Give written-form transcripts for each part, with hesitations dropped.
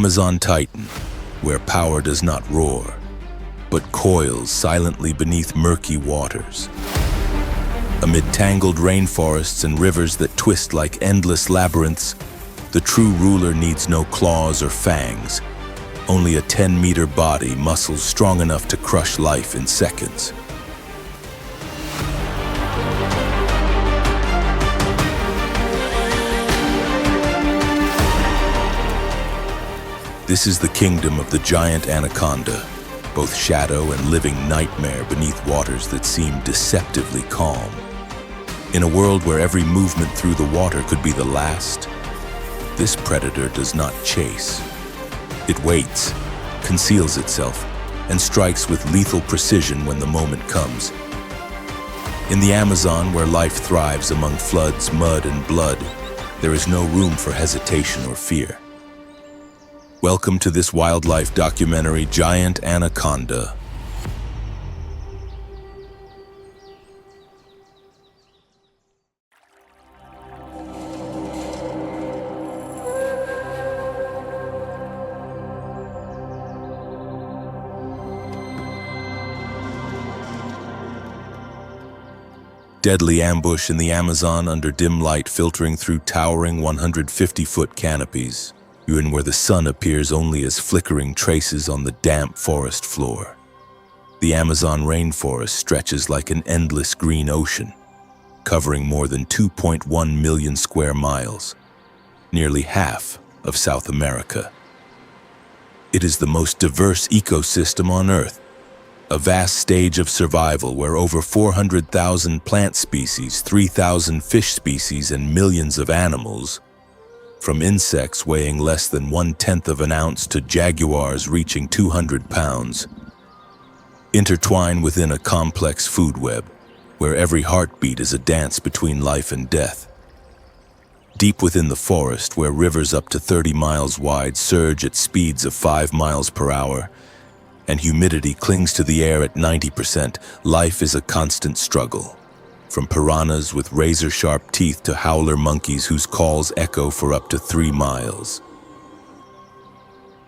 Amazon Titan, where power does not roar, but coils silently beneath murky waters. Amid tangled rainforests and rivers that twist like endless labyrinths, the true ruler needs no claws or fangs, only a 10-meter body, muscles strong enough to crush life in seconds. This is the kingdom of the giant Anaconda, both shadow and living nightmare beneath waters that seem deceptively calm. In a world where every movement through the water could be the last, this predator does not chase. It waits, conceals itself, and strikes with lethal precision when the moment comes. In the Amazon, where life thrives among floods, mud, and blood, there is no room for hesitation or fear. Welcome to this wildlife documentary, Giant Anaconda. Deadly ambush in the Amazon under dim light filtering through towering 150-foot canopies, even where the sun appears only as flickering traces on the damp forest floor. The Amazon rainforest stretches like an endless green ocean, covering more than 2.1 million square miles, nearly half of South America. It is the most diverse ecosystem on Earth, a vast stage of survival where over 400,000 plant species, 3,000 fish species, and millions of animals, from insects weighing less than 1/10 of an ounce to jaguars reaching 200 pounds, intertwine within a complex food web where every heartbeat is a dance between life and death. Deep within the forest, where rivers up to 30 miles wide surge at speeds of 5 miles per hour, and humidity clings to the air at 90%, life is a constant struggle. From piranhas with razor-sharp teeth to howler monkeys whose calls echo for up to 3 miles.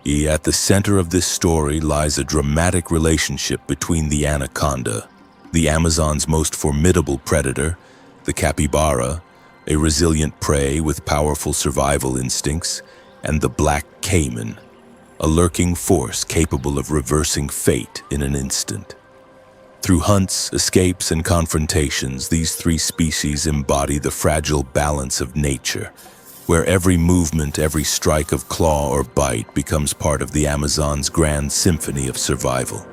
At the center of this story lies a dramatic relationship between the anaconda, the Amazon's most formidable predator, the capybara, a resilient prey with powerful survival instincts, and the black caiman, a lurking force capable of reversing fate in an instant. Through hunts, escapes, and confrontations, these three species embody the fragile balance of nature, where every movement, every strike of claw or bite becomes part of the Amazon's grand symphony of survival.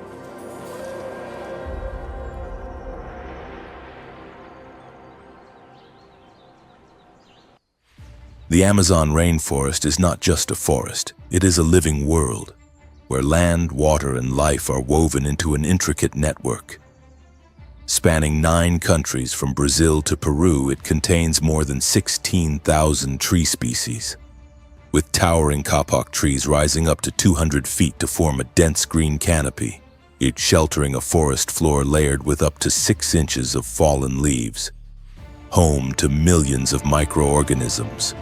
The Amazon rainforest is not just a forest, it is a living world, where land, water, and life are woven into an intricate network. Spanning 9 countries from Brazil to Peru, it contains more than 16,000 tree species, with towering kapok trees rising up to 200 feet to form a dense green canopy, each sheltering a forest floor layered with up to 6 inches of fallen leaves, home to millions of microorganisms.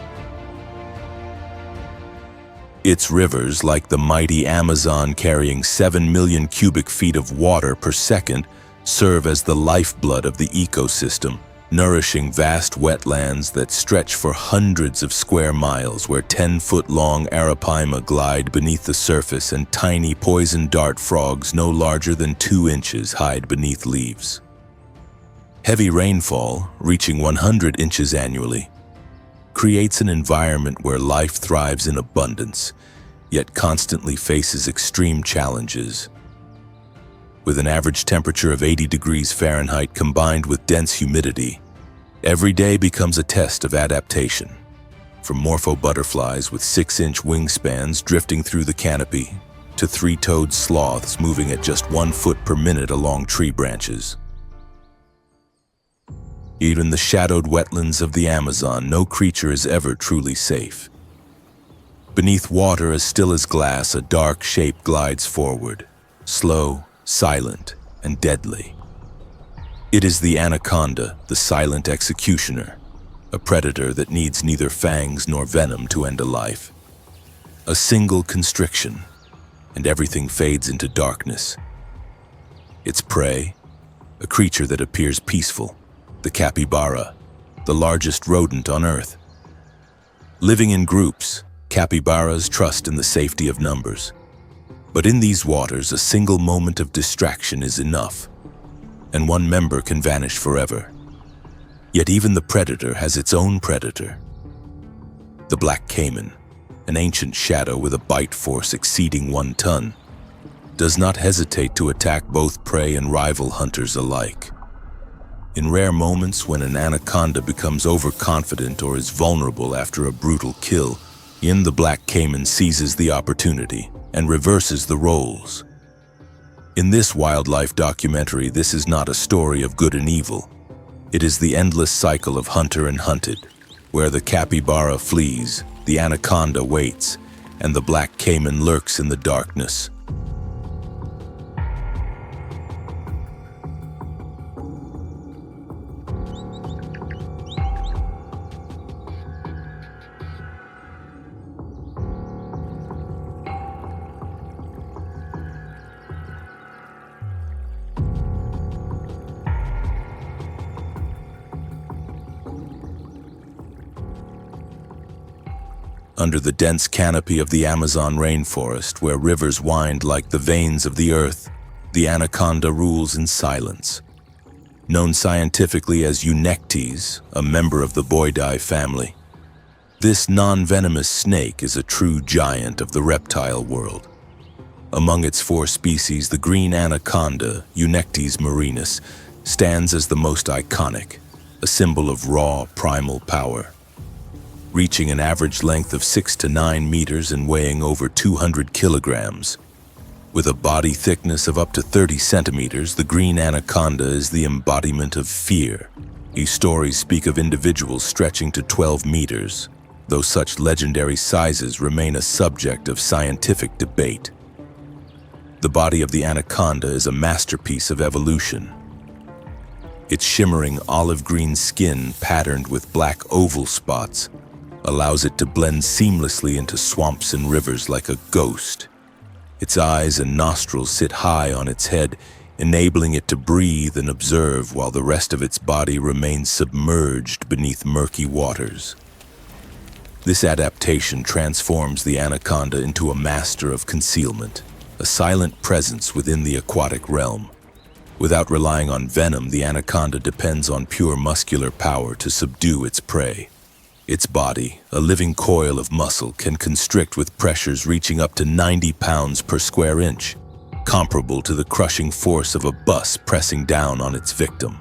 Its rivers, like the mighty Amazon carrying 7 million cubic feet of water per second, serve as the lifeblood of the ecosystem, nourishing vast wetlands that stretch for hundreds of square miles, where 10-foot-long arapaima glide beneath the surface and tiny poison dart frogs no larger than 2 inches hide beneath leaves. Heavy rainfall, reaching 100 inches annually, creates an environment where life thrives in abundance, yet constantly faces extreme challenges. With an average temperature of 80 degrees Fahrenheit combined with dense humidity, every day becomes a test of adaptation. From morpho butterflies with 6-inch wingspans drifting through the canopy, to 3-toed sloths moving at just 1 foot per minute along tree branches. Even the shadowed wetlands of the Amazon, no creature is ever truly safe. Beneath water as still as glass, a dark shape glides forward, slow, silent, and deadly. It is the anaconda, the silent executioner, a predator that needs neither fangs nor venom to end a life. A single constriction, and everything fades into darkness. Its prey, a creature that appears peaceful, the capybara, the largest rodent on Earth. Living in groups, capybaras trust in the safety of numbers. But in these waters, a single moment of distraction is enough, and one member can vanish forever. Yet even the predator has its own predator. The black caiman, an ancient shadow with a bite force exceeding 1 ton, does not hesitate to attack both prey and rival hunters alike. In rare moments when an anaconda becomes overconfident or is vulnerable after a brutal kill, the black caiman seizes the opportunity and reverses the roles. In this wildlife documentary, this is not a story of good and evil. It is the endless cycle of hunter and hunted, where the capybara flees, the anaconda waits, and the black caiman lurks in the darkness. Under the dense canopy of the Amazon rainforest, where rivers wind like the veins of the earth, the anaconda rules in silence. Known scientifically as Eunectes, a member of the Boidae family, this non-venomous snake is a true giant of the reptile world. Among its 4 species, the green anaconda, Eunectes marinus, stands as the most iconic, a symbol of raw, primal power. Reaching an average length of 6 to 9 meters and weighing over 200 kilograms. With a body thickness of up to 30 centimeters, the green anaconda is the embodiment of fear. Stories speak of individuals stretching to 12 meters, though such legendary sizes remain a subject of scientific debate. The body of the anaconda is a masterpiece of evolution. Its shimmering olive-green skin, patterned with black oval spots, allows it to blend seamlessly into swamps and rivers like a ghost. Its eyes and nostrils sit high on its head, enabling it to breathe and observe while the rest of its body remains submerged beneath murky waters. This adaptation transforms the anaconda into a master of concealment, a silent presence within the aquatic realm. Without relying on venom, the anaconda depends on pure muscular power to subdue its prey. Its body, a living coil of muscle, can constrict with pressures reaching up to 90 pounds per square inch, comparable to the crushing force of a bus pressing down on its victim.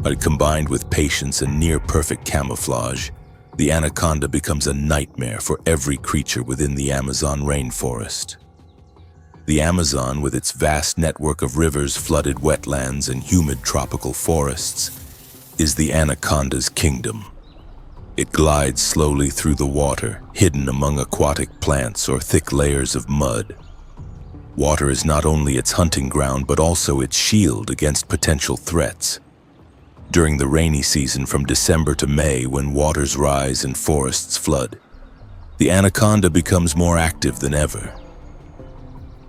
But combined with patience and near-perfect camouflage, the anaconda becomes a nightmare for every creature within the Amazon rainforest. The Amazon, with its vast network of rivers, flooded wetlands, and humid tropical forests, is the anaconda's kingdom. It glides slowly through the water, hidden among aquatic plants or thick layers of mud. Water is not only its hunting ground, but also its shield against potential threats. During the rainy season from December to May, when waters rise and forests flood, the anaconda becomes more active than ever.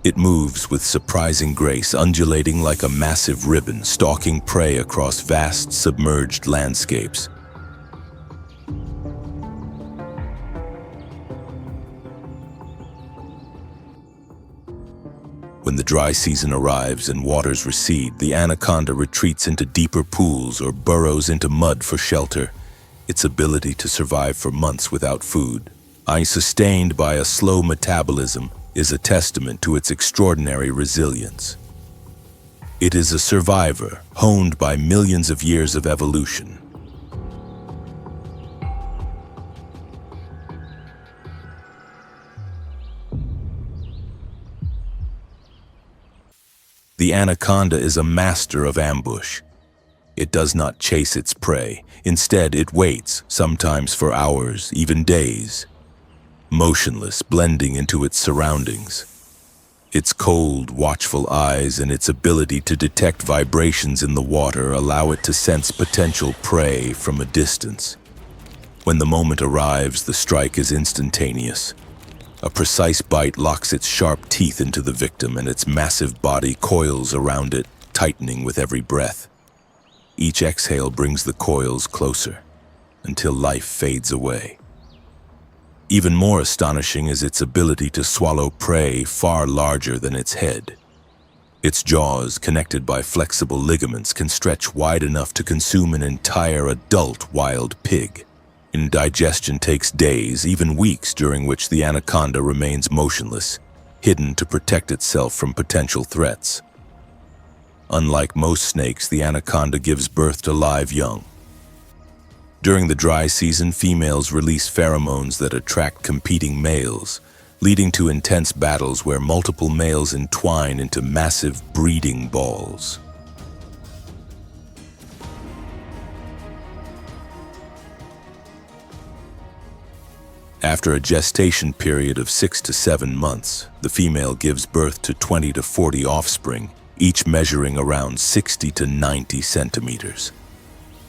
It moves with surprising grace, undulating like a massive ribbon, stalking prey across vast submerged landscapes. When the dry season arrives and waters recede, the anaconda retreats into deeper pools or burrows into mud for shelter. Its ability to survive for months without food, sustained by a slow metabolism, is a testament to its extraordinary resilience. It is a survivor, honed by millions of years of evolution. The anaconda is a master of ambush. It does not chase its prey. Instead, it waits, sometimes for hours, even days, motionless, blending into its surroundings. Its cold, watchful eyes and its ability to detect vibrations in the water allow it to sense potential prey from a distance. When the moment arrives, the strike is instantaneous. A precise bite locks its sharp teeth into the victim, and its massive body coils around it, tightening with every breath. Each exhale brings the coils closer, until life fades away. Even more astonishing is its ability to swallow prey far larger than its head. Its jaws, connected by flexible ligaments, can stretch wide enough to consume an entire adult wild pig. Indigestion takes days, even weeks, during which the anaconda remains motionless, hidden to protect itself from potential threats. Unlike most snakes, the anaconda gives birth to live young. During the dry season, females release pheromones that attract competing males, leading to intense battles where multiple males entwine into massive breeding balls. After a gestation period of 6 to 7 months, the female gives birth to 20 to 40 offspring, each measuring around 60 to 90 centimeters.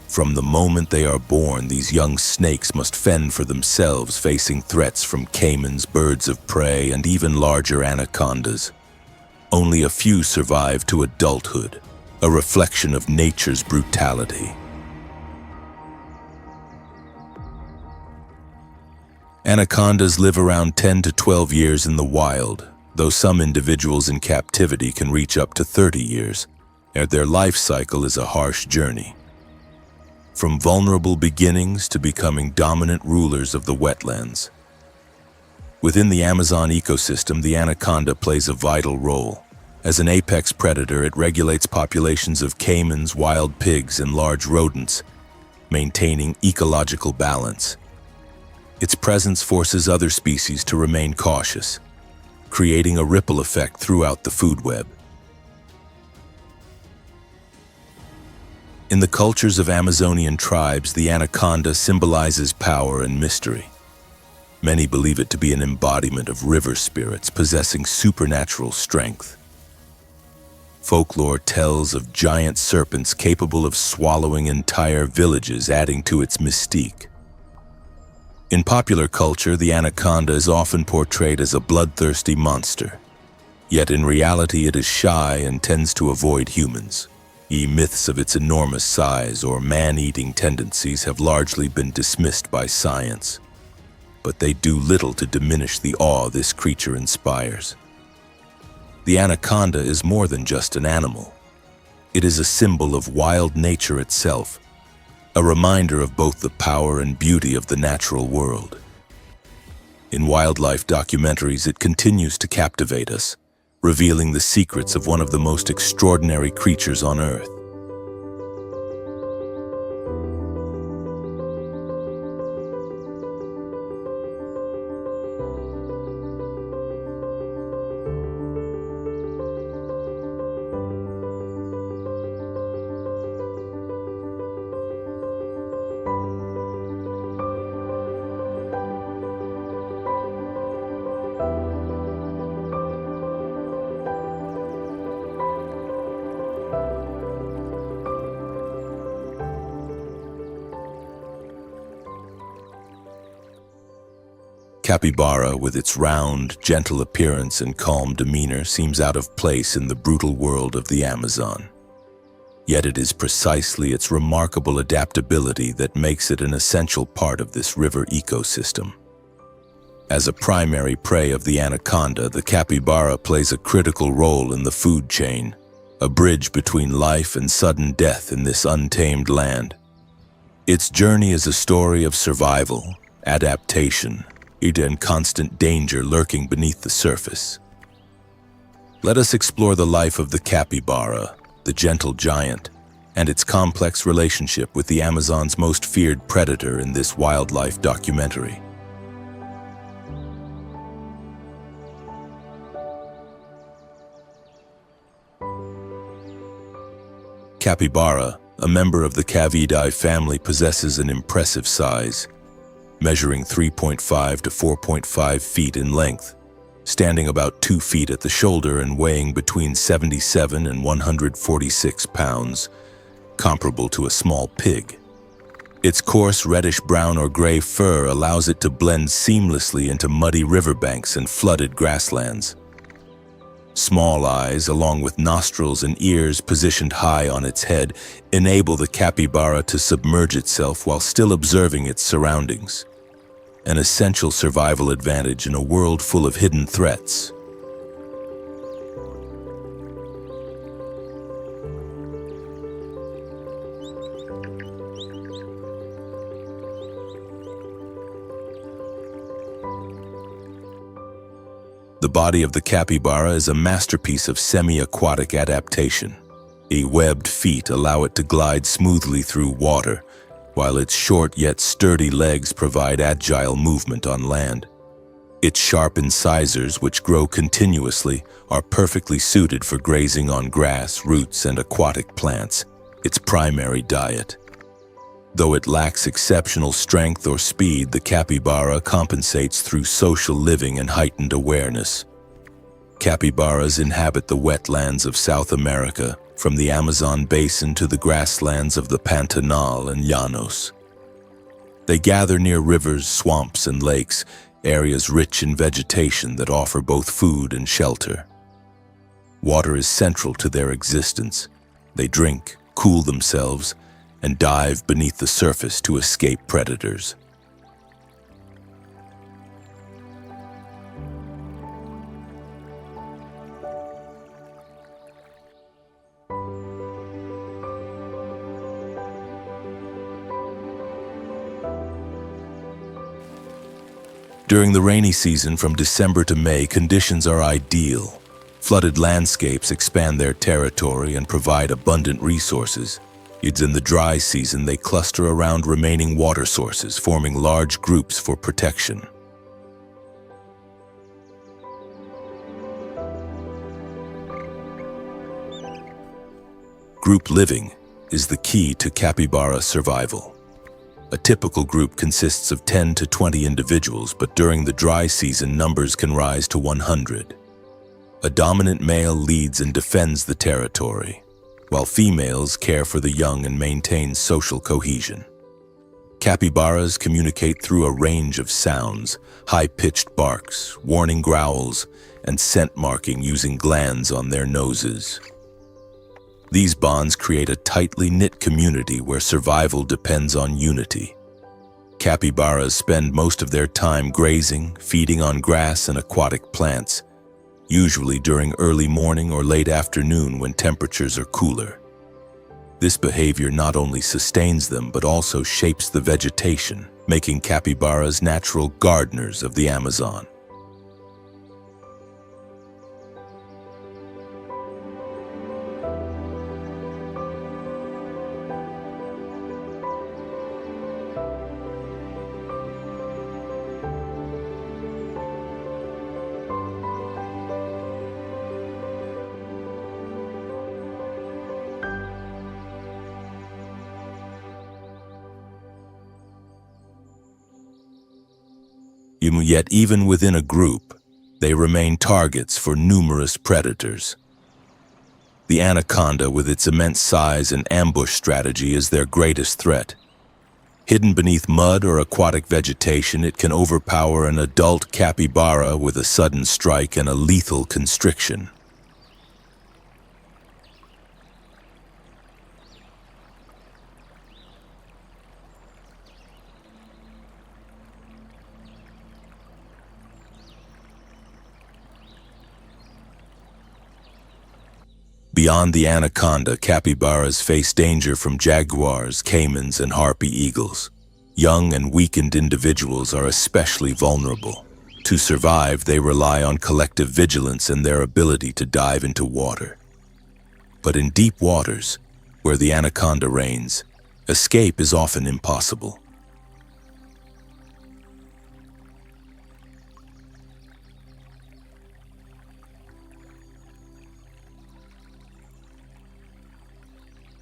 From the moment they are born, these young snakes must fend for themselves, facing threats from caimans, birds of prey, and even larger anacondas. Only a few survive to adulthood, a reflection of nature's brutality. Anacondas live around 10 to 12 years in the wild, though some individuals in captivity can reach up to 30 years. Their life cycle is a harsh journey. From vulnerable beginnings to becoming dominant rulers of the wetlands. Within the Amazon ecosystem, the anaconda plays a vital role. As an apex predator, it regulates populations of caimans, wild pigs, and large rodents, maintaining ecological balance. Its presence forces other species to remain cautious, creating a ripple effect throughout the food web. In the cultures of Amazonian tribes, the anaconda symbolizes power and mystery. Many believe it to be an embodiment of river spirits possessing supernatural strength. Folklore tells of giant serpents capable of swallowing entire villages, adding to its mystique. In popular culture, the anaconda is often portrayed as a bloodthirsty monster. Yet in reality, it is shy and tends to avoid humans. Myths of its enormous size or man-eating tendencies have largely been dismissed by science, but they do little to diminish the awe this creature inspires. The anaconda is more than just an animal. It is a symbol of wild nature itself, a reminder of both the power and beauty of the natural world. In wildlife documentaries, it continues to captivate us, revealing the secrets of one of the most extraordinary creatures on Earth. Capybara, with its round, gentle appearance and calm demeanor, seems out of place in the brutal world of the Amazon. Yet it is precisely its remarkable adaptability that makes it an essential part of this river ecosystem. As a primary prey of the anaconda, the capybara plays a critical role in the food chain, a bridge between life and sudden death in this untamed land. Its journey is a story of survival, adaptation, and constant danger lurking beneath the surface. Let us explore the life of the capybara, the gentle giant, and its complex relationship with the Amazon's most feared predator in this wildlife documentary. Capybara, a member of the Cavidae family, possesses an impressive size, measuring 3.5 to 4.5 feet in length, standing about 2 feet at the shoulder and weighing between 77 and 146 pounds, comparable to a small pig. Its coarse reddish-brown or gray fur allows it to blend seamlessly into muddy riverbanks and flooded grasslands. Small eyes, along with nostrils and ears positioned high on its head, enable the capybara to submerge itself while still observing its surroundings. An essential survival advantage in a world full of hidden threats. The body of the capybara is a masterpiece of semi-aquatic adaptation. Webbed feet allow it to glide smoothly through water, while its short yet sturdy legs provide agile movement on land. Its sharp incisors, which grow continuously, are perfectly suited for grazing on grass, roots, and aquatic plants, its primary diet. Though it lacks exceptional strength or speed, the capybara compensates through social living and heightened awareness. Capybaras inhabit the wetlands of South America, from the Amazon basin to the grasslands of the Pantanal and Llanos. They gather near rivers, swamps, and lakes, areas rich in vegetation that offer both food and shelter. Water is central to their existence. They drink, cool themselves, and dive beneath the surface to escape predators. During the rainy season from December to May, conditions are ideal. Flooded landscapes expand their territory and provide abundant resources. Yet in the dry season, they cluster around remaining water sources, forming large groups for protection. Group living is the key to capybara survival. A typical group consists of 10 to 20 individuals, but during the dry season, numbers can rise to 100. A dominant male leads and defends the territory, while females care for the young and maintain social cohesion. Capybaras communicate through a range of sounds, high-pitched barks, warning growls, and scent marking using glands on their noses. These bonds create a tightly knit community where survival depends on unity. Capybaras spend most of their time grazing, feeding on grass and aquatic plants, usually during early morning or late afternoon when temperatures are cooler. This behavior not only sustains them but also shapes the vegetation, making capybaras natural gardeners of the Amazon. Yet even within a group, they remain targets for numerous predators. The anaconda, with its immense size and ambush strategy, is their greatest threat. Hidden beneath mud or aquatic vegetation, it can overpower an adult capybara with a sudden strike and a lethal constriction. Beyond the anaconda, capybaras face danger from jaguars, caimans, and harpy eagles. Young and weakened individuals are especially vulnerable. To survive, they rely on collective vigilance and their ability to dive into water. But in deep waters, where the anaconda reigns, escape is often impossible.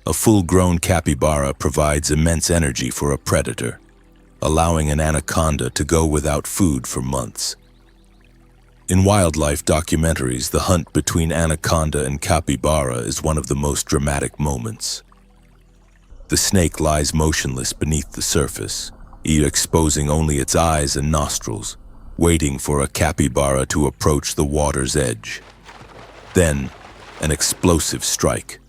A full-grown capybara provides immense energy for a predator, allowing an anaconda to go without food for months. In wildlife documentaries, the hunt between anaconda and capybara is one of the most dramatic moments. The snake lies motionless beneath the surface, exposing only its eyes and nostrils, waiting for a capybara to approach the water's edge. Then, an explosive strike.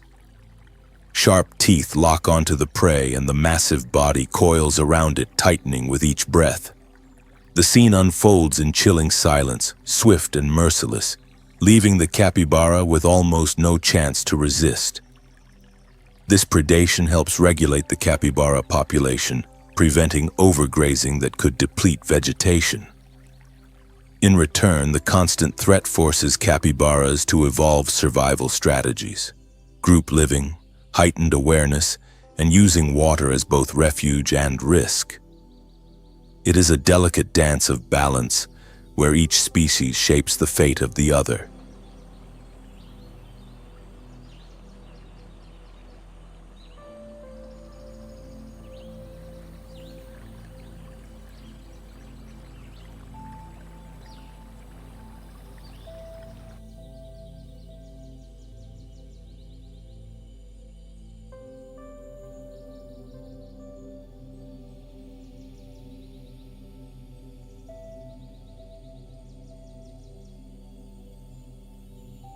Sharp teeth lock onto the prey and the massive body coils around it, tightening with each breath. The scene unfolds in chilling silence, swift and merciless, leaving the capybara with almost no chance to resist. This predation helps regulate the capybara population, preventing overgrazing that could deplete vegetation. In return, the constant threat forces capybaras to evolve survival strategies: group living, heightened awareness, and using water as both refuge and risk. It is a delicate dance of balance, where each species shapes the fate of the other.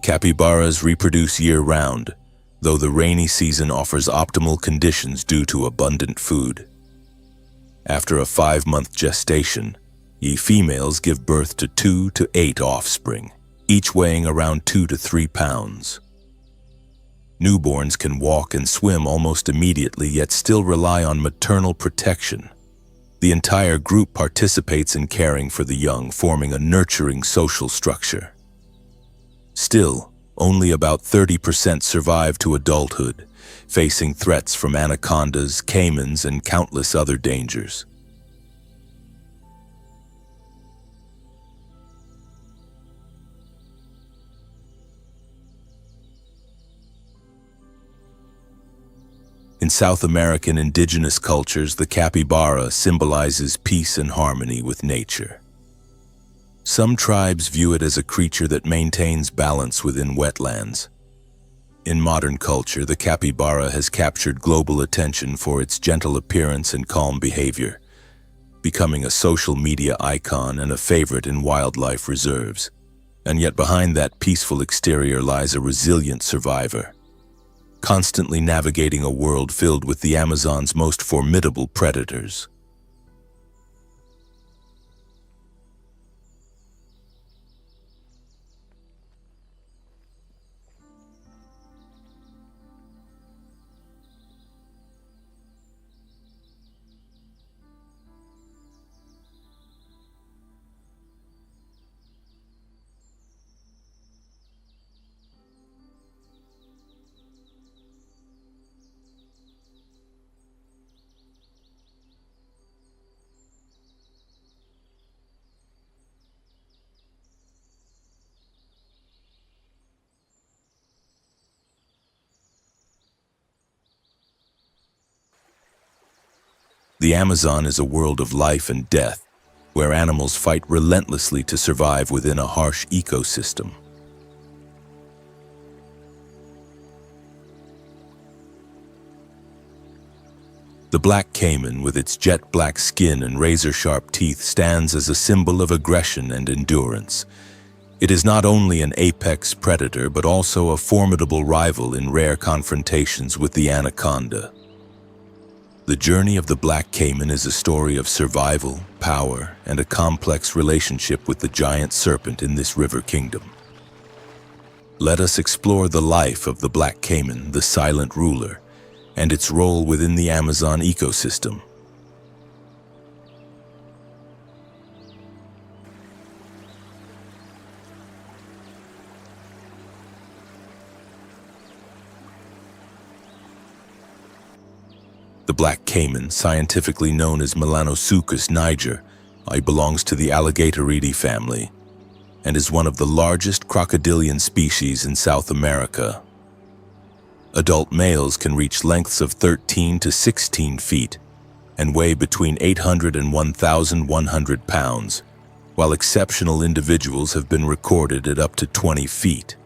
Capybaras reproduce year-round, though the rainy season offers optimal conditions due to abundant food. After a 5-month gestation, females give birth to 2 to 8 offspring, each weighing around 2 to 3 pounds. Newborns can walk and swim almost immediately, yet still rely on maternal protection. The entire group participates in caring for the young, forming a nurturing social structure. Still, only about 30% survive to adulthood, facing threats from anacondas, caimans, and countless other dangers. In South American indigenous cultures, the capybara symbolizes peace and harmony with nature. Some tribes view it as a creature that maintains balance within wetlands. In modern culture, the capybara has captured global attention for its gentle appearance and calm behavior, becoming a social media icon and a favorite in wildlife reserves. And yet behind that peaceful exterior lies a resilient survivor, constantly navigating a world filled with the Amazon's most formidable predators. The Amazon is a world of life and death, where animals fight relentlessly to survive within a harsh ecosystem. The black caiman, with its jet-black skin and razor-sharp teeth, stands as a symbol of aggression and endurance. It is not only an apex predator, but also a formidable rival in rare confrontations with the anaconda. The journey of the black caiman is a story of survival, power, and a complex relationship with the giant serpent in this river kingdom. Let us explore the life of the black caiman, the silent ruler, and its role within the Amazon ecosystem. The black caiman, scientifically known as Melanosuchus niger, belongs to the Alligatoridae family and is one of the largest crocodilian species in South America. Adult males can reach lengths of 13 to 16 feet and weigh between 800 and 1,100 pounds, while exceptional individuals have been recorded at up to 20 feet.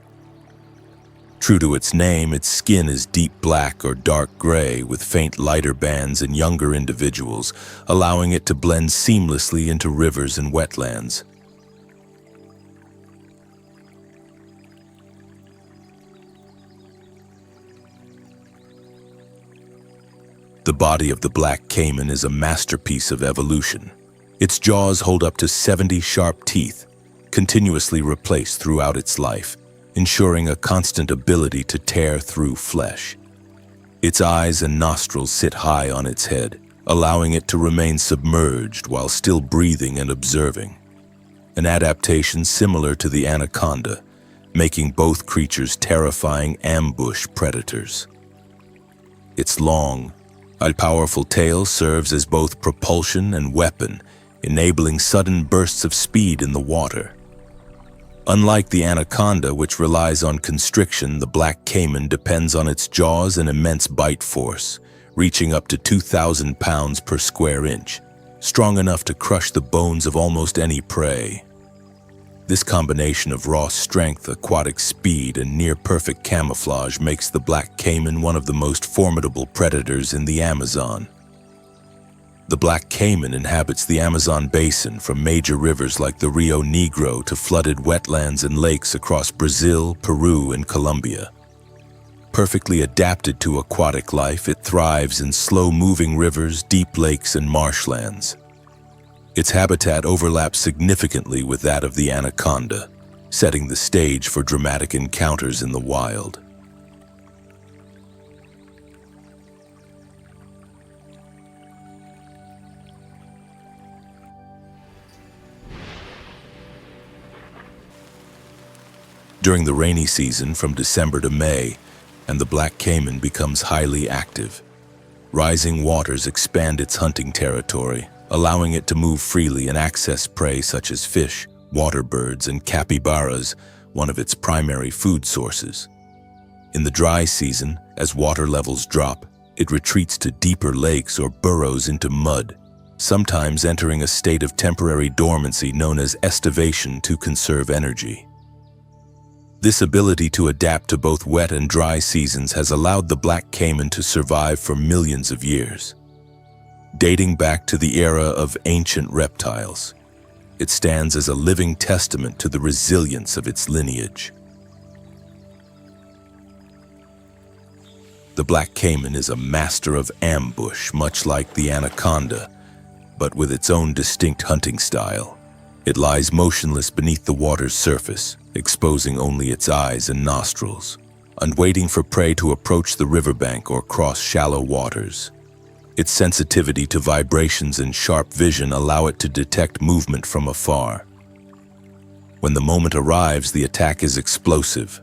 True to its name, its skin is deep black or dark gray with faint lighter bands in younger individuals, allowing it to blend seamlessly into rivers and wetlands. The body of the black caiman is a masterpiece of evolution. Its jaws hold up to 70 sharp teeth, continuously replaced throughout its life, ensuring a constant ability to tear through flesh. Its eyes and nostrils sit high on its head, allowing it to remain submerged while still breathing and observing. An adaptation similar to the anaconda, making both creatures terrifying ambush predators. Its long, powerful tail serves as both propulsion and weapon, enabling sudden bursts of speed in the water. Unlike the anaconda, which relies on constriction, the black caiman depends on its jaws and immense bite force, reaching up to 2,000 pounds per square inch, strong enough to crush the bones of almost any prey. This combination of raw strength, aquatic speed, and near-perfect camouflage makes the black caiman one of the most formidable predators in the Amazon. The black caiman inhabits the Amazon basin, from major rivers like the Rio Negro to flooded wetlands and lakes across Brazil, Peru, and Colombia. Perfectly adapted to aquatic life, it thrives in slow-moving rivers, deep lakes, and marshlands. Its habitat overlaps significantly with that of the anaconda, setting the stage for dramatic encounters in the wild. During the rainy season from December to May, and the black caiman becomes highly active. Rising waters expand its hunting territory, allowing it to move freely and access prey such as fish, water birds, and capybaras, one of its primary food sources. In the dry season, as water levels drop, it retreats to deeper lakes or burrows into mud, sometimes entering a state of temporary dormancy known as estivation to conserve energy. This ability to adapt to both wet and dry seasons has allowed the black caiman to survive for millions of years. Dating back to the era of ancient reptiles, it stands as a living testament to the resilience of its lineage. The black caiman is a master of ambush, much like the anaconda, but with its own distinct hunting style. It lies motionless beneath the water's surface, exposing only its eyes and nostrils, and waiting for prey to approach the riverbank or cross shallow waters. Its sensitivity to vibrations and sharp vision allow it to detect movement from afar. When the moment arrives, the attack is explosive.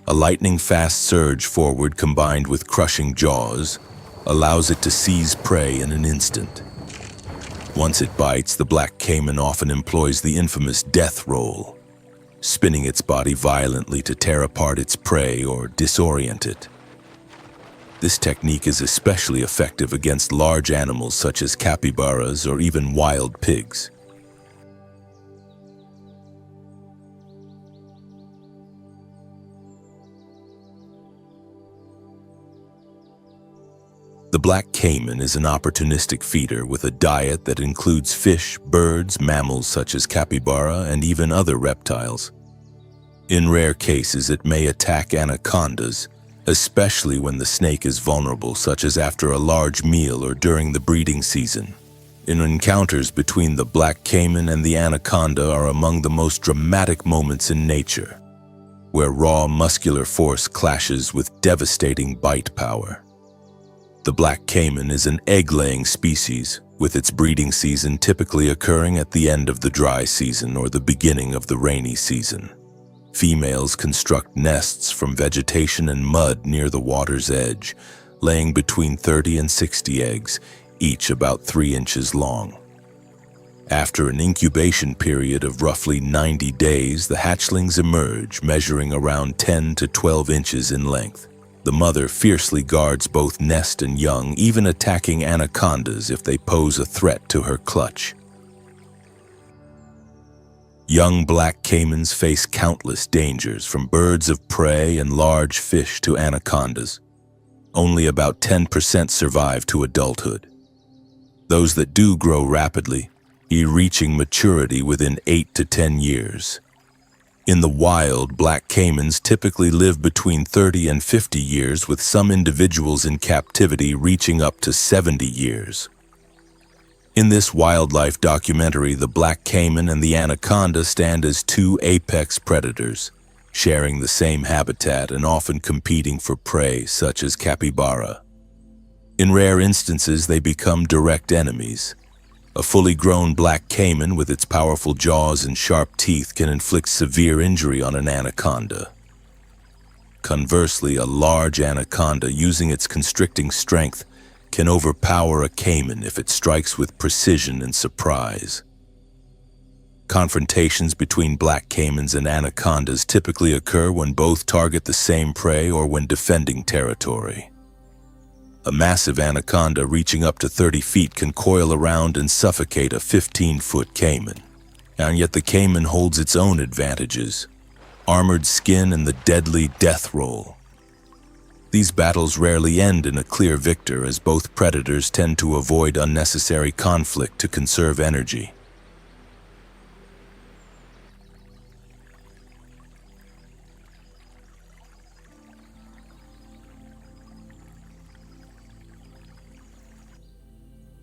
A lightning-fast surge forward combined with crushing jaws allows it to seize prey in an instant. Once it bites, the black caiman often employs the infamous death roll, spinning its body violently to tear apart its prey or disorient it. This technique is especially effective against large animals such as capybaras or even wild pigs. The black caiman is an opportunistic feeder with a diet that includes fish, birds, mammals such as capybara, and even other reptiles. In rare cases, it may attack anacondas, especially when the snake is vulnerable, such as after a large meal or during the breeding season. Encounters between the black caiman and the anaconda are among the most dramatic moments in nature, where raw muscular force clashes with devastating bite power. The black caiman is an egg-laying species, with its breeding season typically occurring at the end of the dry season or the beginning of the rainy season. Females construct nests from vegetation and mud near the water's edge, laying between 30 and 60 eggs, each about 3 inches long. After an incubation period of roughly 90 days, the hatchlings emerge, measuring around 10 to 12 inches in length. The mother fiercely guards both nest and young, even attacking anacondas if they pose a threat to her clutch. Young black caimans face countless dangers, from birds of prey and large fish to anacondas. Only about 10% survive to adulthood. Those that do grow rapidly, reaching maturity within 8 to 10 years. In the wild, black caimans typically live between 30 and 50 years, with some individuals in captivity reaching up to 70 years. In this wildlife documentary, the black caiman and the anaconda stand as two apex predators, sharing the same habitat and often competing for prey, such as capybara. In rare instances, they become direct enemies. A fully grown black caiman with its powerful jaws and sharp teeth can inflict severe injury on an anaconda. Conversely, a large anaconda, using its constricting strength, can overpower a caiman if it strikes with precision and surprise. Confrontations between black caimans and anacondas typically occur when both target the same prey or when defending territory. A massive anaconda reaching up to 30 feet can coil around and suffocate a 15-foot caiman. And yet the caiman holds its own advantages: armored skin and the deadly death roll. These battles rarely end in a clear victor, as both predators tend to avoid unnecessary conflict to conserve energy.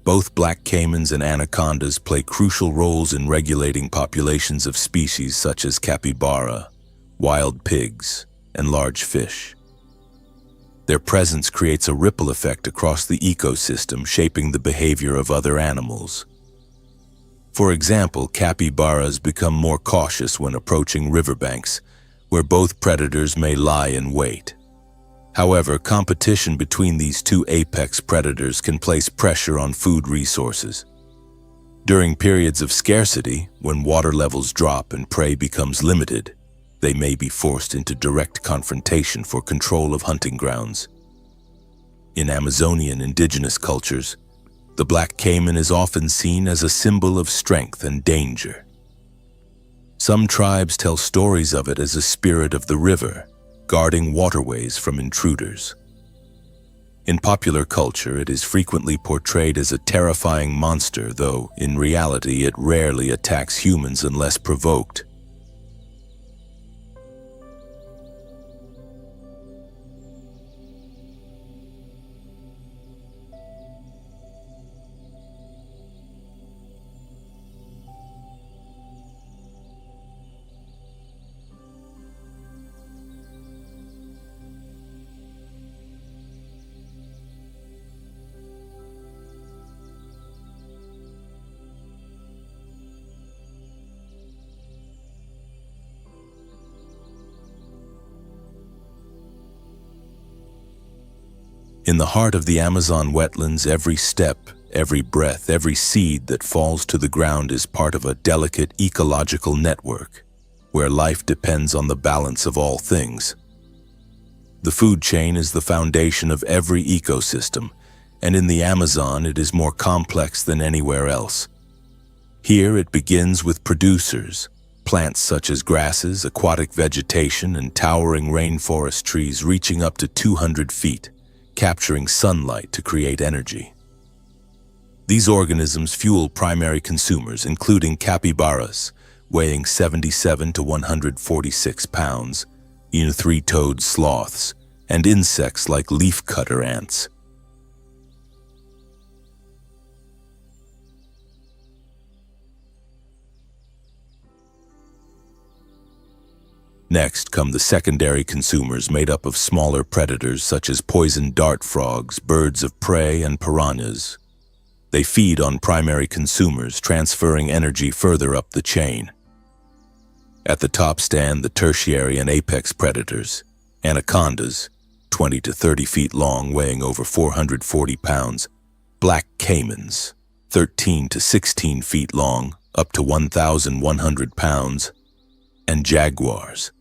Both black caimans and anacondas play crucial roles in regulating populations of species such as capybara, wild pigs, and large fish. Their presence creates a ripple effect across the ecosystem, shaping the behavior of other animals. For example, capybaras become more cautious when approaching riverbanks, where both predators may lie in wait. However, competition between these two apex predators can place pressure on food resources. During periods of scarcity, when water levels drop and prey becomes limited, they may be forced into direct confrontation for control of hunting grounds. In Amazonian indigenous cultures, the black caiman is often seen as a symbol of strength and danger. Some tribes tell stories of it as a spirit of the river, guarding waterways from intruders. In popular culture, it is frequently portrayed as a terrifying monster, though in reality it rarely attacks humans unless provoked. In the heart of the Amazon wetlands, every step, every breath, every seed that falls to the ground is part of a delicate ecological network, where life depends on the balance of all things. The food chain is the foundation of every ecosystem, and in the Amazon it is more complex than anywhere else. Here it begins with producers, plants such as grasses, aquatic vegetation, and towering rainforest trees reaching up to 200 feet. Capturing sunlight to create energy. These organisms fuel primary consumers, including capybaras, weighing 77 to 146 pounds, three-toed sloths, and insects like leafcutter ants. Next come the secondary consumers, made up of smaller predators such as poison dart frogs, birds of prey, and piranhas. They feed on primary consumers, transferring energy further up the chain. At the top stand the tertiary and apex predators, anacondas, 20 to 30 feet long, weighing over 440 pounds, black caimans, 13 to 16 feet long, up to 1,100 pounds, and jaguars.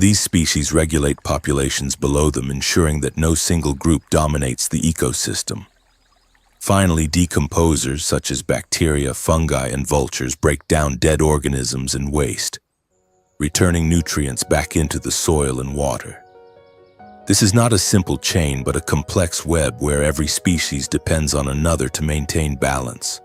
These species regulate populations below them, ensuring that no single group dominates the ecosystem. Finally, decomposers such as bacteria, fungi, and vultures break down dead organisms and waste, returning nutrients back into the soil and water. This is not a simple chain, but a complex web where every species depends on another to maintain balance.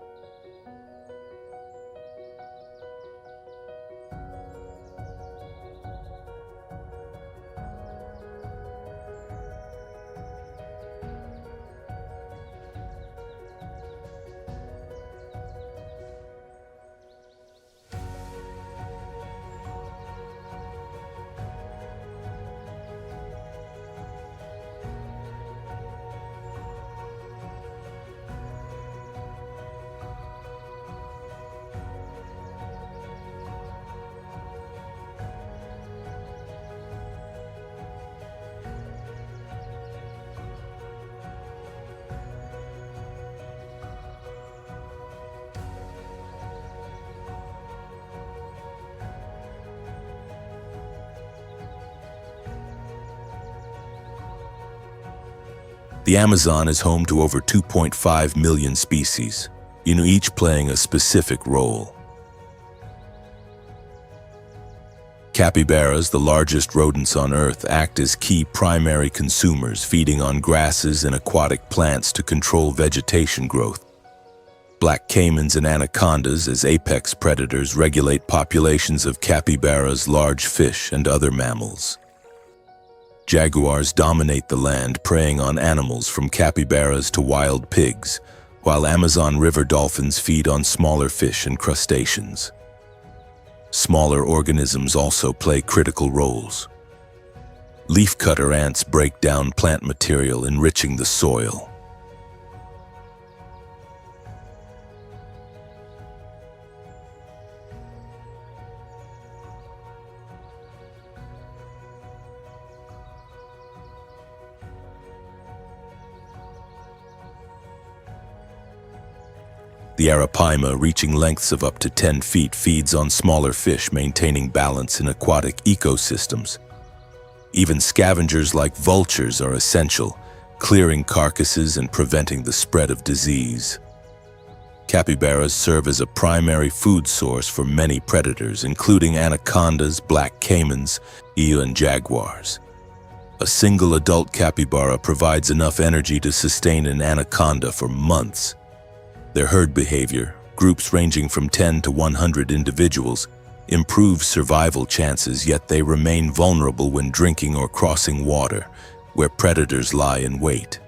The Amazon is home to over 2.5 million species, each playing a specific role. Capybaras, the largest rodents on Earth, act as key primary consumers, feeding on grasses and aquatic plants to control vegetation growth. Black caimans and anacondas, as apex predators, regulate populations of capybaras, large fish, and other mammals. Jaguars dominate the land, preying on animals from capybaras to wild pigs, while Amazon river dolphins feed on smaller fish and crustaceans. Smaller organisms also play critical roles. Leafcutter ants break down plant material, enriching the soil. The arapaima, reaching lengths of up to 10 feet, feeds on smaller fish, maintaining balance in aquatic ecosystems. Even scavengers like vultures are essential, clearing carcasses and preventing the spread of disease. Capybaras serve as a primary food source for many predators, including anacondas, black caimans, and jaguars. A single adult capybara provides enough energy to sustain an anaconda for months. Their herd behavior, groups ranging from 10 to 100 individuals, improves survival chances, yet they remain vulnerable when drinking or crossing water, where predators lie in wait.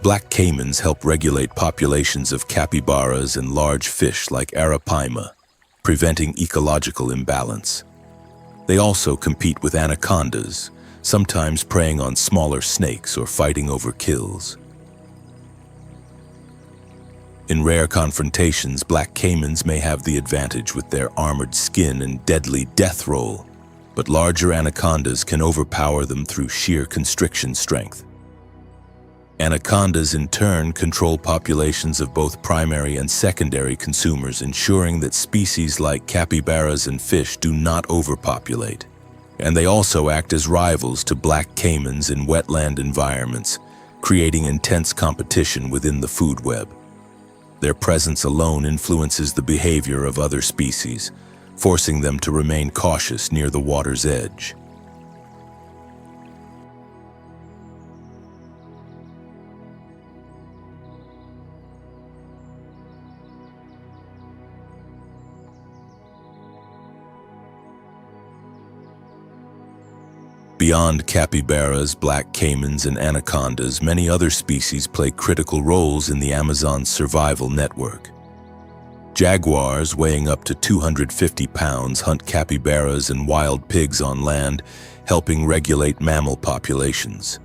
Black caimans help regulate populations of capybaras and large fish like arapaima, preventing ecological imbalance. They also compete with anacondas, sometimes preying on smaller snakes or fighting over kills. In rare confrontations, black caimans may have the advantage with their armored skin and deadly death roll, but larger anacondas can overpower them through sheer constriction strength. Anacondas, in turn, control populations of both primary and secondary consumers, ensuring that species like capybaras and fish do not overpopulate. And they also act as rivals to black caimans in wetland environments, creating intense competition within the food web. Their presence alone influences the behavior of other species, forcing them to remain cautious near the water's edge. Beyond capybaras, black caimans, and anacondas, many other species play critical roles in the Amazon's survival network. Jaguars, weighing up to 250 pounds, hunt capybaras and wild pigs on land, helping regulate mammal populations.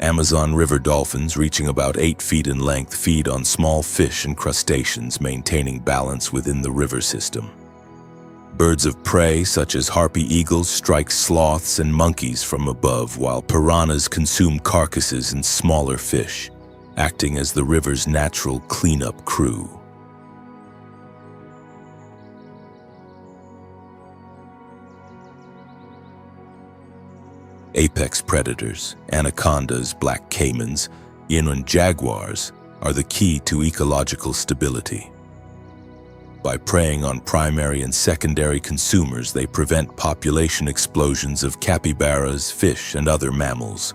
Amazon river dolphins, reaching about 8 feet in length, feed on small fish and crustaceans, maintaining balance within the river system. Birds of prey, such as harpy eagles, strike sloths and monkeys from above, while piranhas consume carcasses and smaller fish, acting as the river's natural cleanup crew. Apex predators, anacondas, black caimans, and jaguars are the key to ecological stability. By preying on primary and secondary consumers, they prevent population explosions of capybaras, fish, and other mammals.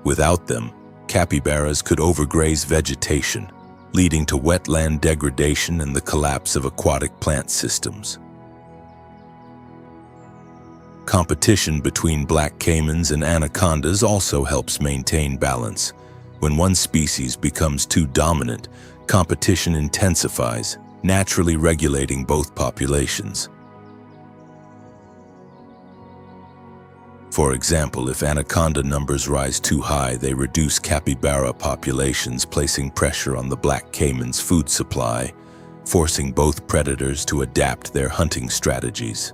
Without them, capybaras could overgraze vegetation, leading to wetland degradation and the collapse of aquatic plant systems. Competition between black caimans and anacondas also helps maintain balance. When one species becomes too dominant, competition intensifies, naturally regulating both populations. For example, if anaconda numbers rise too high, they reduce capybara populations, placing pressure on the black caiman's food supply, forcing both predators to adapt their hunting strategies.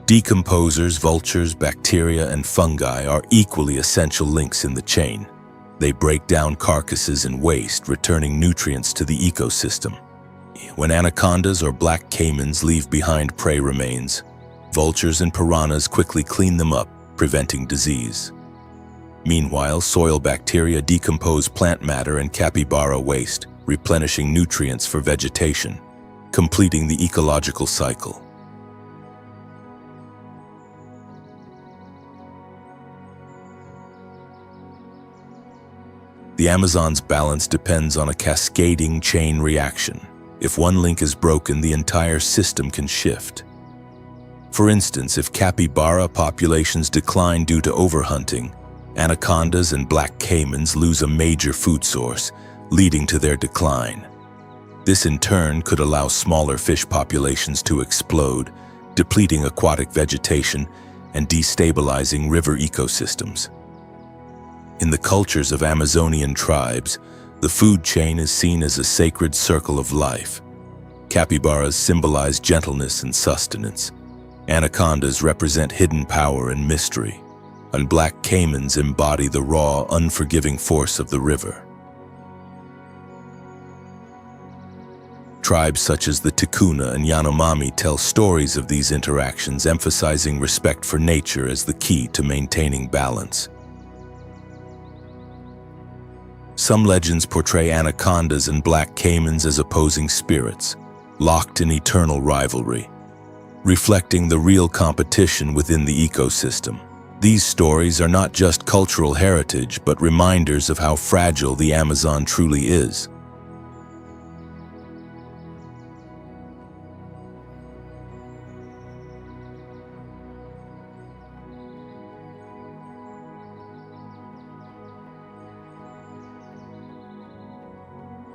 Decomposers, vultures, bacteria, and fungi are equally essential links in the chain. They break down carcasses and waste, returning nutrients to the ecosystem. When anacondas or black caimans leave behind prey remains, vultures and piranhas quickly clean them up, preventing disease. Meanwhile, soil bacteria decompose plant matter and capybara waste, replenishing nutrients for vegetation, completing the ecological cycle. The Amazon's balance depends on a cascading chain reaction. If one link is broken, the entire system can shift. For instance, if capybara populations decline due to overhunting, anacondas and black caimans lose a major food source, leading to their decline. This in turn could allow smaller fish populations to explode, depleting aquatic vegetation and destabilizing river ecosystems. In the cultures of Amazonian tribes, the food chain is seen as a sacred circle of life. Capybaras symbolize gentleness and sustenance. Anacondas represent hidden power and mystery, and black caimans embody the raw, unforgiving force of the river. Tribes such as the Ticuna and Yanomami tell stories of these interactions, emphasizing respect for nature as the key to maintaining balance. Some legends portray anacondas and black caimans as opposing spirits, locked in eternal rivalry, reflecting the real competition within the ecosystem. These stories are not just cultural heritage, but reminders of how fragile the Amazon truly is.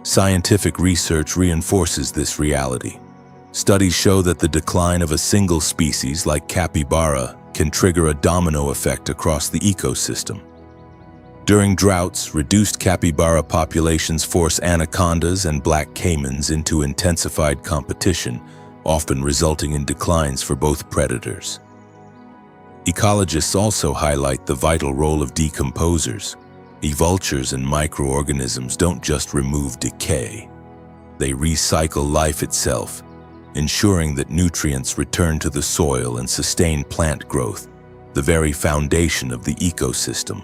Scientific research reinforces this reality. Studies show that the decline of a single species like capybara can trigger a domino effect across the ecosystem. During droughts, reduced capybara populations force anacondas and black caimans into intensified competition, often resulting in declines for both predators. Ecologists also highlight the vital role of decomposers. Vultures and microorganisms don't just remove decay. They recycle life itself, ensuring that nutrients return to the soil and sustain plant growth, the very foundation of the ecosystem.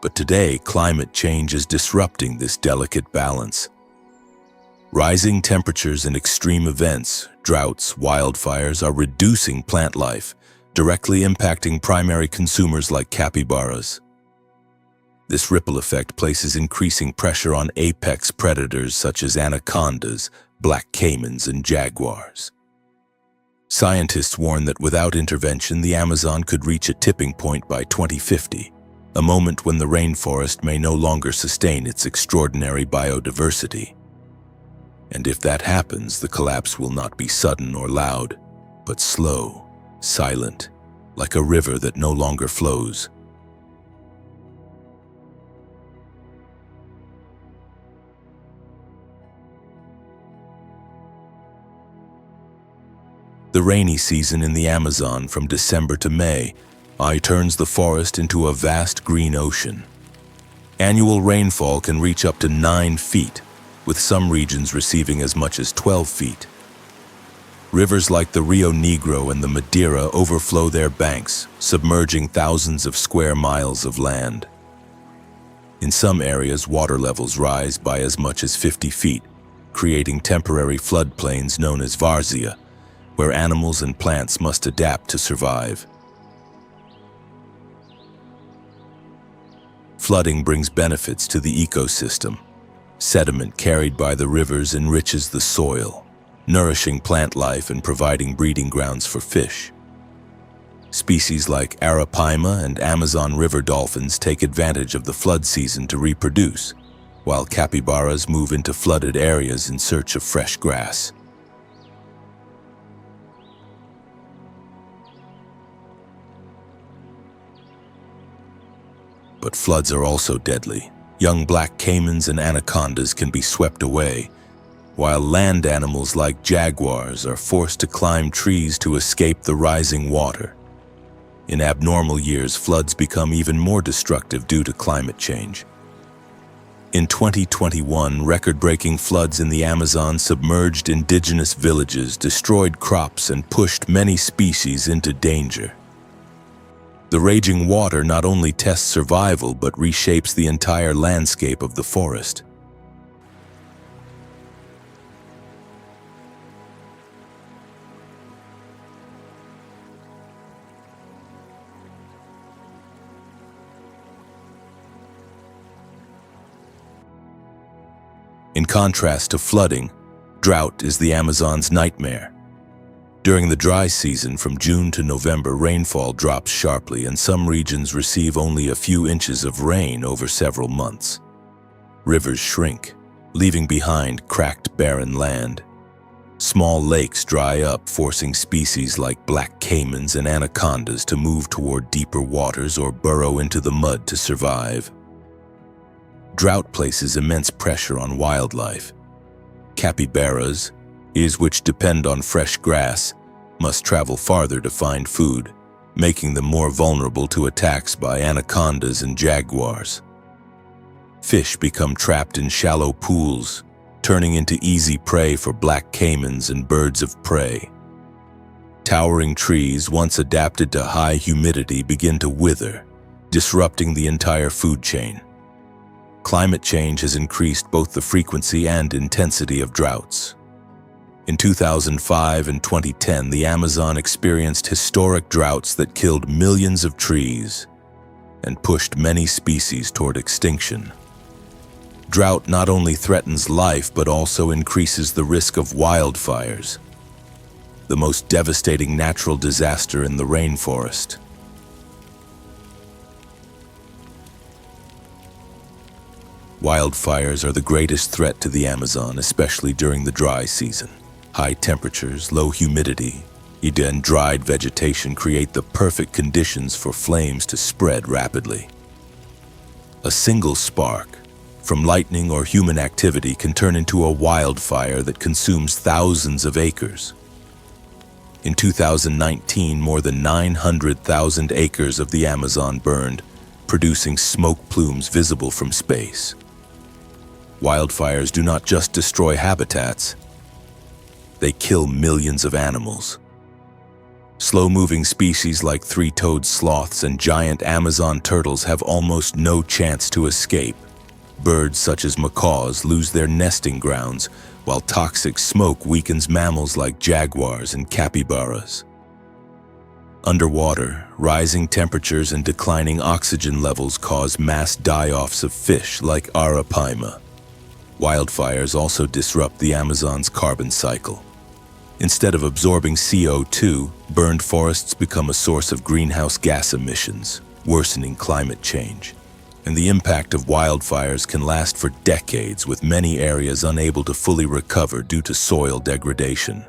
But today, climate change is disrupting this delicate balance. Rising temperatures and extreme events, droughts, wildfires are reducing plant life, directly impacting primary consumers like capybaras. This ripple effect places increasing pressure on apex predators such as anacondas, black caimans, and jaguars. Scientists warn that without intervention, the Amazon could reach a tipping point by 2050, a moment when the rainforest may no longer sustain its extraordinary biodiversity. And if that happens, the collapse will not be sudden or loud, but slow, silent, like a river that no longer flows. The rainy season in the Amazon from December to May turns the forest into a vast green ocean. Annual rainfall can reach up to 9 feet, with some regions receiving as much as 12 feet. Rivers like the Rio Negro and the Madeira overflow their banks, submerging thousands of square miles of land. In some areas, water levels rise by as much as 50 feet, creating temporary floodplains known as várzea, where animals and plants must adapt to survive. Flooding brings benefits to the ecosystem. Sediment carried by the rivers enriches the soil, nourishing plant life and providing breeding grounds for fish. Species like arapaima and Amazon river dolphins take advantage of the flood season to reproduce, while capybaras move into flooded areas in search of fresh grass. But floods are also deadly. Young black caimans and anacondas can be swept away, while land animals like jaguars are forced to climb trees to escape the rising water. In abnormal years, floods become even more destructive due to climate change. In 2021, record-breaking floods in the Amazon submerged indigenous villages, destroyed crops, and pushed many species into danger. The raging water not only tests survival but reshapes the entire landscape of the forest. In contrast to flooding, drought is the Amazon's nightmare. During the dry season from June to November, rainfall drops sharply and some regions receive only a few inches of rain over several months. Rivers shrink, leaving behind cracked, barren land. Small lakes dry up, forcing species like black caimans and anacondas to move toward deeper waters or burrow into the mud to survive. Drought places immense pressure on wildlife. Capybaras, which depend on fresh grass, must travel farther to find food, making them more vulnerable to attacks by anacondas and jaguars. Fish become trapped in shallow pools, turning into easy prey for black caimans and birds of prey. Towering trees, once adapted to high humidity, begin to wither, disrupting the entire food chain. Climate change has increased both the frequency and intensity of droughts. In 2005 and 2010, the Amazon experienced historic droughts that killed millions of trees and pushed many species toward extinction. Drought not only threatens life but also increases the risk of wildfires, the most devastating natural disaster in the rainforest. Wildfires are the greatest threat to the Amazon, especially during the dry season. High temperatures, low humidity, and dried vegetation create the perfect conditions for flames to spread rapidly. A single spark, from lightning or human activity, can turn into a wildfire that consumes thousands of acres. In 2019, more than 900,000 acres of the Amazon burned, producing smoke plumes visible from space. Wildfires do not just destroy habitats, they kill millions of animals. Slow-moving species like three-toed sloths and giant Amazon turtles have almost no chance to escape. Birds such as macaws lose their nesting grounds, while toxic smoke weakens mammals like jaguars and capybaras. Underwater, rising temperatures and declining oxygen levels cause mass die-offs of fish like arapaima. Wildfires also disrupt the Amazon's carbon cycle. Instead of absorbing CO2, burned forests become a source of greenhouse gas emissions, worsening climate change. And the impact of wildfires can last for decades, with many areas unable to fully recover due to soil degradation.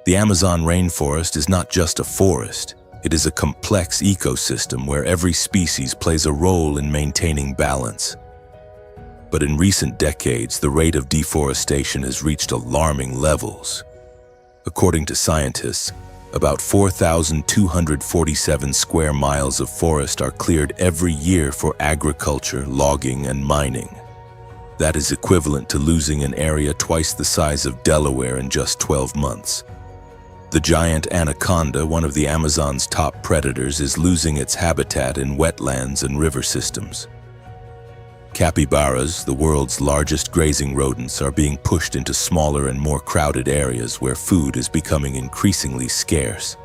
The Amazon rainforest is not just a forest. It is a complex ecosystem where every species plays a role in maintaining balance. But in recent decades, the rate of deforestation has reached alarming levels. According to scientists, about 4,247 square miles of forest are cleared every year for agriculture, logging, and mining. That is equivalent to losing an area twice the size of Delaware in just 12 months. The giant anaconda, one of the Amazon's top predators, is losing its habitat in wetlands and river systems. Capybaras, the world's largest grazing rodents, are being pushed into smaller and more crowded areas where food is becoming increasingly scarce.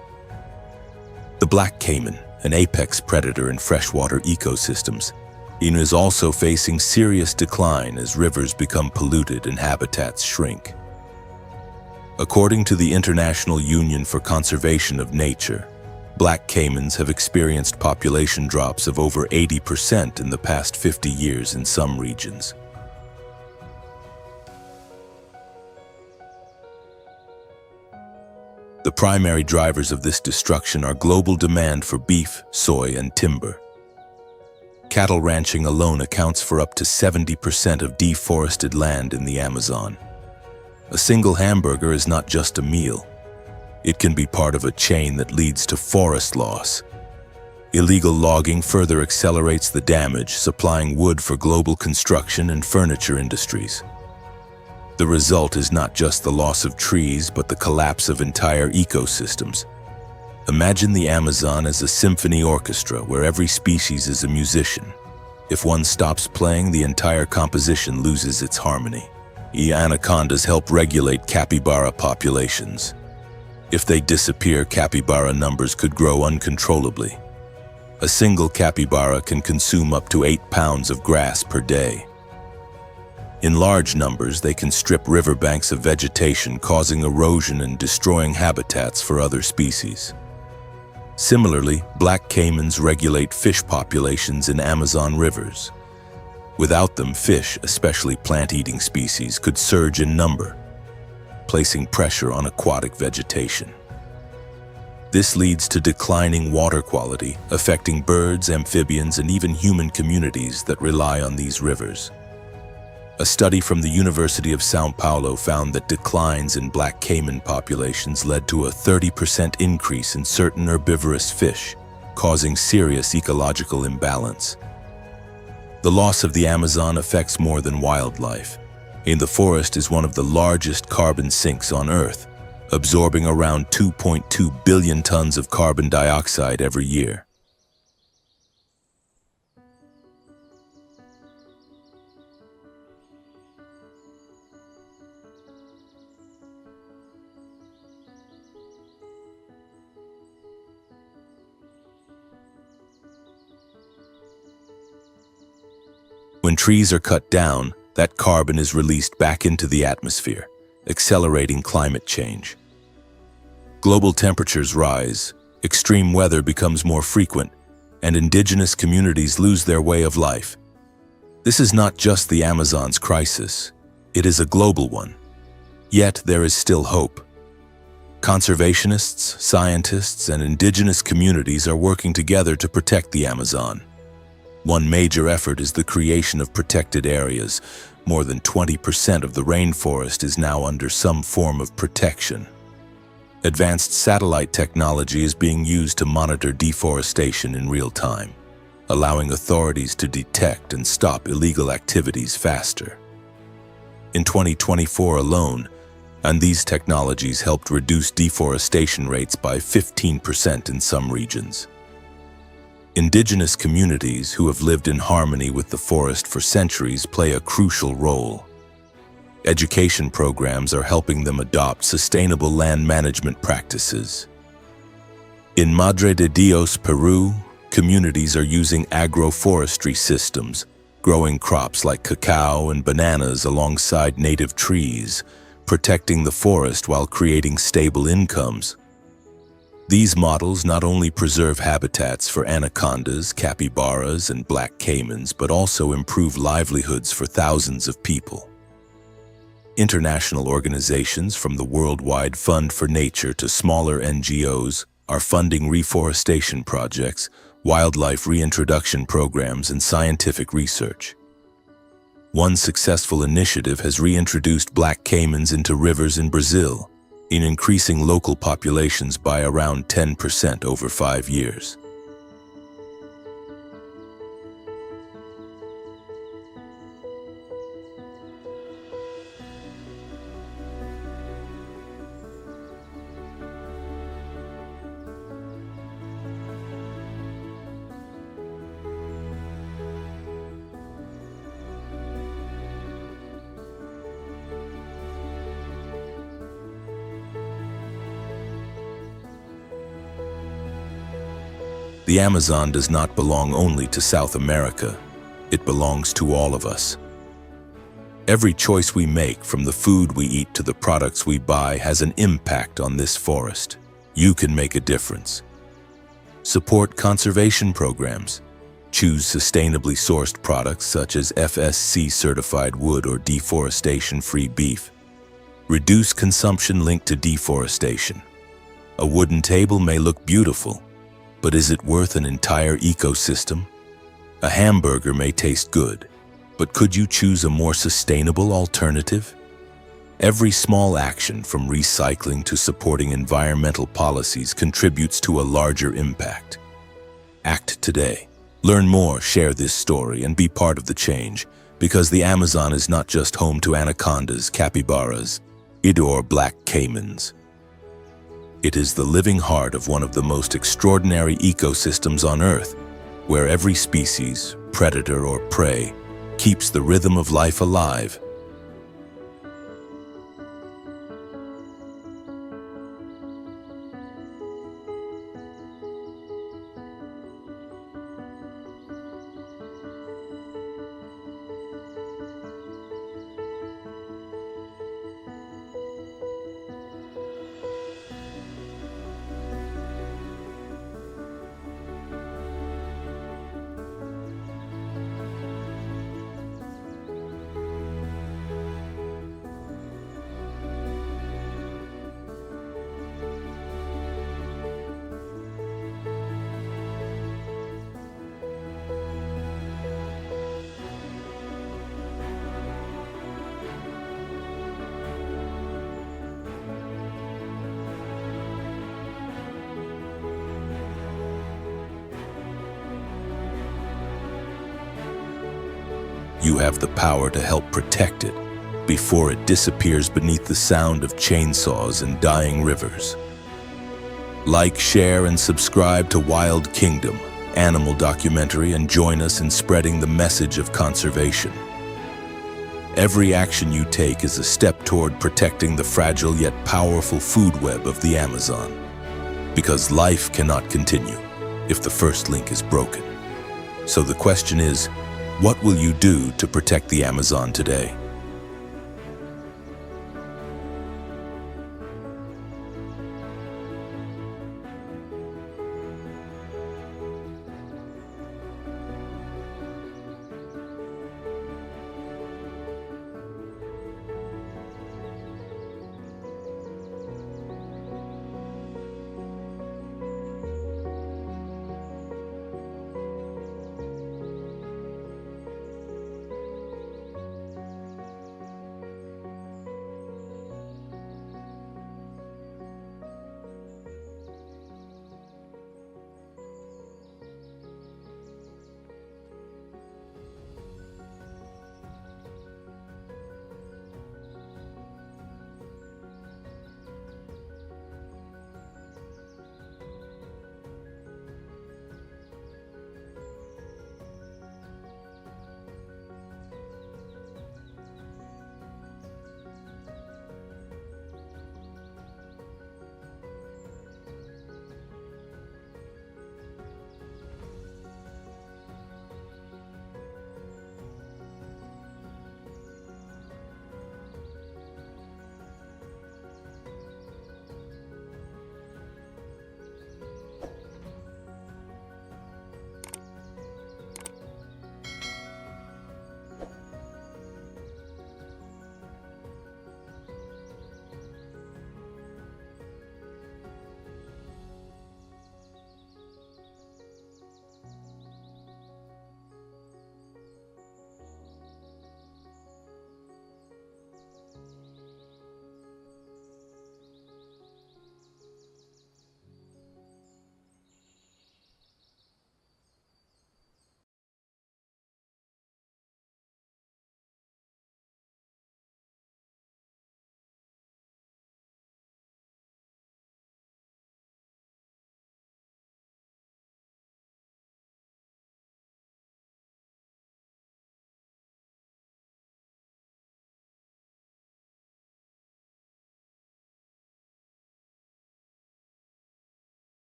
The black caiman, an apex predator in freshwater ecosystems, is also facing serious decline as rivers become polluted and habitats shrink. According to the International Union for Conservation of Nature, black caimans have experienced population drops of over 80% in the past 50 years in some regions. The primary drivers of this destruction are global demand for beef, soy, and timber. Cattle ranching alone accounts for up to 70% of deforested land in the Amazon. A single hamburger is not just a meal. It can be part of a chain that leads to forest loss. Illegal logging further accelerates the damage, supplying wood for global construction and furniture industries. The result is not just the loss of trees, but the collapse of entire ecosystems. Imagine the Amazon as a symphony orchestra where every species is a musician. If one stops playing, the entire composition loses its harmony. Anacondas help regulate capybara populations. If they disappear, capybara numbers could grow uncontrollably. A single capybara can consume up to 8 pounds of grass per day. In large numbers, they can strip riverbanks of vegetation, causing erosion and destroying habitats for other species. Similarly, black caimans regulate fish populations in Amazon rivers. Without them, fish, especially plant-eating species, could surge in number, placing pressure on aquatic vegetation. This leads to declining water quality, affecting birds, amphibians, and even human communities that rely on these rivers. A study from the University of São Paulo found that declines in black caiman populations led to a 30% increase in certain herbivorous fish, causing serious ecological imbalance. The loss of the Amazon affects more than wildlife. The forest is one of the largest carbon sinks on Earth, absorbing around 2.2 billion tons of carbon dioxide every year. When trees are cut down, that carbon is released back into the atmosphere, accelerating climate change. Global temperatures rise, extreme weather becomes more frequent, and indigenous communities lose their way of life. This is not just the Amazon's crisis, it is a global one. Yet there is still hope. Conservationists, scientists, and indigenous communities are working together to protect the Amazon. One major effort is the creation of protected areas. More than 20% of the rainforest is now under some form of protection. Advanced satellite technology is being used to monitor deforestation in real time. allowing authorities to detect and stop illegal activities faster. In 2024 alone, and these technologies helped reduce deforestation rates by 15% in some regions. Indigenous communities who have lived in harmony with the forest for centuries play a crucial role. Education programs are helping them adopt sustainable land management practices. In Madre de Dios, Peru, communities are using agroforestry systems, growing crops like cacao and bananas alongside native trees, protecting the forest while creating stable incomes. These models not only preserve habitats for anacondas, capybaras, and black caimans, but also improve livelihoods for thousands of people. International organizations from the Worldwide Fund for Nature to smaller NGOs are funding reforestation projects, wildlife reintroduction programs, and scientific research. One successful initiative has reintroduced black caimans into rivers in Brazil, in increasing local populations by around 10% over 5 years. The Amazon does not belong only to South America. It belongs to all of us. Every choice we make, from the food we eat to the products we buy, has an impact on this forest. You can make a difference. Support conservation programs. Choose sustainably sourced products such as FSC-certified wood or deforestation-free beef. Reduce consumption linked to deforestation. A wooden table may look beautiful, but is it worth an entire ecosystem? A hamburger may taste good, but could you choose a more sustainable alternative? Every small action, from recycling to supporting environmental policies, contributes to a larger impact. Act today. Learn more, share this story, and be part of the change, because the Amazon is not just home to anacondas, capybaras, or black caimans. It is the living heart of one of the most extraordinary ecosystems on Earth, where every species, predator or prey, keeps the rhythm of life alive. You have the power to help protect it before it disappears beneath the sound of chainsaws and dying rivers. Like, share, and subscribe to Wild Kingdom, animal documentary, and join us in spreading the message of conservation. Every action you take is a step toward protecting the fragile yet powerful food web of the Amazon. Because life cannot continue if the first link is broken. So the question is, what will you do to protect the Amazon today?